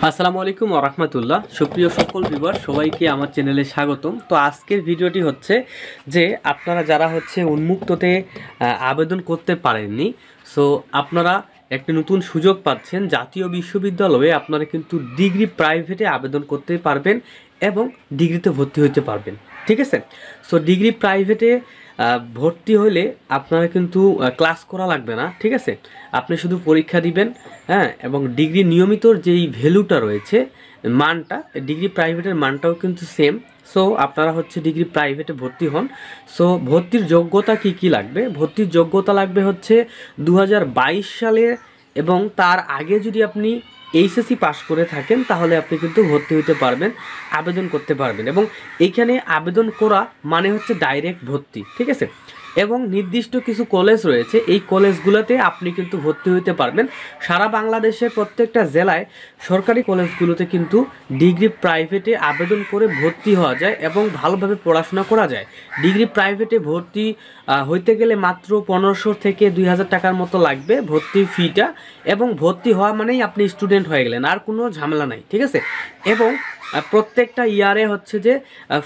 আসসালামু আলাইকুম ওয়া রাহমাতুল্লাহ। সুপ্রিয় সকল ভিউয়ার সবাইকে আমার চ্যানেলে স্বাগতম। তো আজকের ভিডিওটি হচ্ছে যে আপনারা যারা উন্মুক্ততে আবেদন করতে পারেননি, সো আপনারা একটা নতুন সুযোগ পাচ্ছেন। জাতীয় বিশ্ববিদ্যালয়ে আপনারা কিন্তু ডিগ্রি প্রাইভেটে আবেদন করতে পারবেন এবং ডিগ্রিতে ভর্তি হতে পারবেন। ঠিক আছে? সো ডিগ্রি প্রাইভেটে ভর্তি হলে আপনারা কিন্তু ক্লাস করা লাগবে না। ঠিক আছে, আপনি শুধু পরীক্ষা দিবেন, হ্যাঁ, এবং ডিগ্রি নিয়মিতর যেই ভ্যালুটা রয়েছে, মানটা, ডিগ্রি প্রাইভেটের মানটাও কিন্তু সেম। সো আপনারা ডিগ্রি প্রাইভেটে ভর্তি হন। সো ভর্তির যোগ্যতা কি কি লাগবে? ভর্তির যোগ্যতা লাগবে 2022 সালে এবং তার আগে যদি আপনি এইচএসসি পাস করে থাকেন তাহলে আপনি কিন্তু ভর্তি হতে পারবেন, আবেদন করতে পারবেন। এবং এইখানে আবেদন করা মানে ডাইরেক্ট ভর্তি। ঠিক আছে, এবং নির্দিষ্ট কিছু কলেজ রয়েছে, এই কলেজগুলোতে আপনি কিন্তু ভর্তি হতে পারবেন। সারা বাংলাদেশের প্রত্যেকটা জেলায় সরকারি কলেজগুলোতে কিন্তু ডিগ্রি প্রাইভেটে আবেদন করে ভর্তি হওয়া যায় এবং ভালোভাবে পড়াশোনা করা যায়। ডিগ্রি প্রাইভেটে ভর্তি হইতে গেলে মাত্র 1500 থেকে 2000 টাকার মতো লাগবে ভর্তি ফিটা, এবং ভর্তি হওয়া মানেই আপনি স্টুডেন্ট হয়ে গেলেন, আর কোনো ঝামেলা নাই। ঠিক আছে, এবং প্রত্যেকটা ইয়ারে যে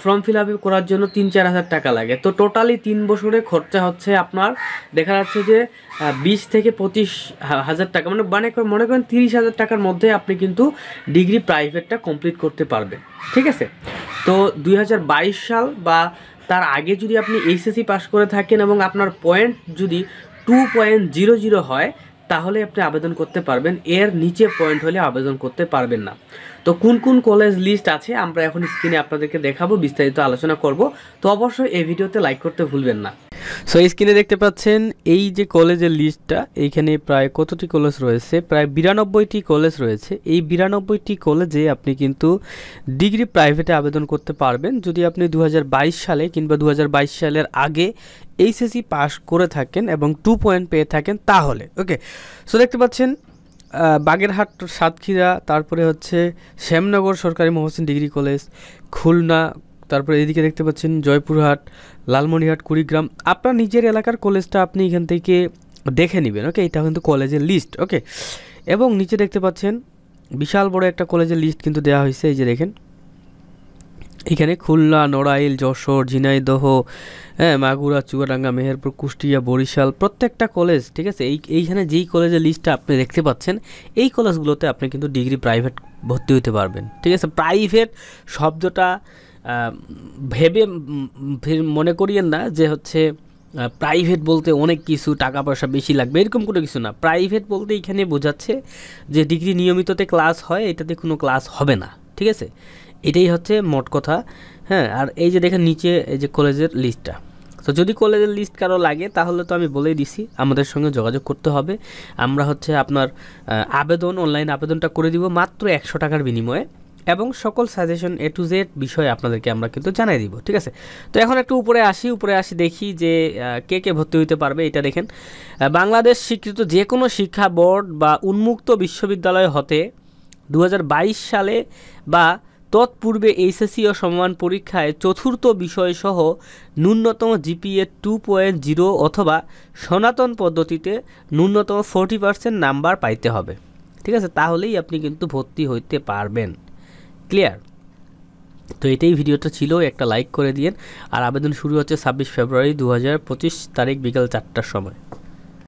ফর্ম ফিল আপ করার জন্য 3-4 হাজার টাকা লাগে। তো টোটালি 3 বছরে খরচা আপনার দেখা যাচ্ছে যে 20 থেকে 25 হাজার টাকা, মনে করেন 30 হাজার টাকার মধ্যে আপনি কিন্তু ডিগ্রি প্রাইভেটটা কমপ্লিট করতে পারবেন। ঠিক আছে, তো 2022 সাল বা তার আগে যদি আপনি এইচএসসি পাস করে থাকেন এবং আপনার পয়েন্ট যদি 2.00 হয় তাহলে আপনি আবেদন করতে পারবেন, এর নিচে পয়েন্ট হলে আবেদন করতে পারবেন না। তো কোন কোন কলেজ লিস্ট আছে আমরা এখন স্ক্রিনে আপনাদেরকে দেখাবো, বিস্তারিত আলোচনা করব। তো অবশ্যই এই ভিডিওতে লাইক করতে ভুলবেন না। সো স্ক্রিনে দেখতে পাচ্ছেন এই যে কলেজের লিস্টটা, এইখানে প্রায় কতটি কলেজ রয়েছে? প্রায় 92টি কলেজ রয়েছে। এই 92টি কলেজে আপনি কিন্তু ডিগ্রি প্রাইভেটে আবেদন করতে পারবেন যদি আপনি 2022 সালে কিংবা 2022 সালের আগে এইচএসসি পাস করে থাকেন এবং 2 পয়েন্ট পেয়ে থাকেন তাহলে। ওকে, সো দেখতে পাচ্ছেন বাগেরহাট, সাতক্ষীরা, তারপরে শ্যামনগর সরকারি মহসিন ডিগ্রি কলেজ, খুলনা, তারপরে এদিকে দেখতে পাচ্ছেন জয়পুরহাট, লালমনিরহাট, কুড়িগ্রাম। আপনার নিজের এলাকার কলেজটা আপনি এখান থেকে দেখে নেবেন। ওকে, এটা কিন্তু কলেজের লিস্ট। ওকে, এবং নিচে দেখতে পাচ্ছেন বিশাল বড় একটা কলেজের লিস্ট কিন্তু দেওয়া হয়েছে। এই যে দেখেন, এখানে খুলনা, নড়াইল, যশোর, ঝিনাইদহ, হ্যাঁ, মাগুরা, চুয়াডাঙ্গা, মেহেরপুর, কুষ্টিয়া, বরিশাল, প্রত্যেকটা কলেজ। ঠিক আছে, এইখানে যেই কলেজের লিস্টটা আপনি দেখতে পাচ্ছেন এই কলেজগুলোতে আপনি কিন্তু ডিগ্রি প্রাইভেট ভর্তি হতে পারবেন। ঠিক আছে, প্রাইভেট শব্দটা ভেবে মনে করিয়েন না যে প্রাইভেট বলতে অনেক কিছু টাকা পয়সা বেশি লাগবে, এরকম কোনো কিছু না। প্রাইভেট বলতে এখানে বোঝাচ্ছে যে ডিগ্রি নিয়মিততে ক্লাস হয়, এটাতে কোনো ক্লাস হবে না। ঠিক আছে, এটাই মোট কথা। হ্যাঁ, আর এই যে দেখেন নিচে এই যে কলেজের লিস্টটা। তো যদি কলেজের লিস্ট কারো লাগে তাহলে তো আমি বলেই দিছি, আমাদের সঙ্গে যোগাযোগ করতে হবে। আমরা আপনার অনলাইন আবেদনটা করে দিব মাত্র 100 টাকার বিনিময়ে, এবং সকল সাজেশন A to Z বিষয়ে আপনাদেরকে আমরা কিন্তু জানাই দিব। ঠিক আছে, তো এখন একটু উপরে আসি দেখি যে কে কে ভর্তি হইতে পারবে। এটা দেখেন, বাংলাদেশ স্বীকৃত যে কোনো শিক্ষা বোর্ড বা উন্মুক্ত বিশ্ববিদ্যালয় হতে 2022 সালে বা তৎপূর্বে এইচএসসি ও সমমান পরীক্ষায় চতুর্থ বিষয়সহ ন্যূনতম জিপিএ 2.0 অথবা সনাতন পদ্ধতিতে ন্যূনতম 40% নাম্বার পাইতে হবে। ঠিক আছে, তাহলেই আপনি কিন্তু ভর্তি হইতে পারবেন। ক্লিয়ার? তো এটাই ভিডিওটা ছিল, একটা লাইক করে দিন। আর আবেদন শুরু হচ্ছে 26 ফেব্রুয়ারি 2025 তারিখ বিকাল 4টার সময়।